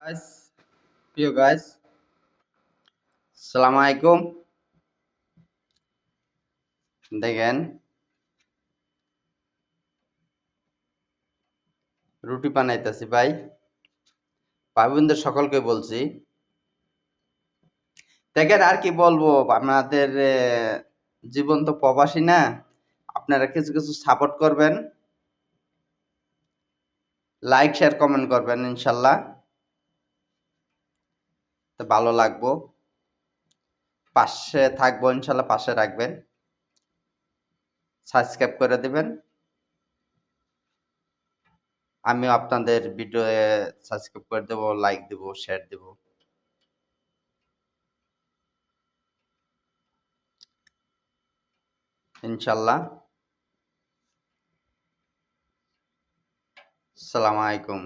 Guys, প্রিয় guys, সালাম আলাইকুম। দেখেন, রুটি বানাইতেছি ভাই। ভাই বোনদের সকলকে বলছি। দেখেন, আর কি বলবো, আপনাদের জীবন তো প্রবাসী না। আপনারা কিছু কিছু সাপোর্ট করবেন, লাইক শেয়ার কমেন্ট করবেন, ইনশাল্লাহ তো ভালো লাগবো। পাশে থাকবো, ইনশাল্লাহ পাশে রাখবেন, সাবস্ক্রাইব করে দিবেন। আমিও আপনাদের ভিডিও সাবস্ক্রাইব করে দেবো, লাইক দেব, শেয়ার দেব, ইনশাল্লাহ। সালাম আলাইকুম।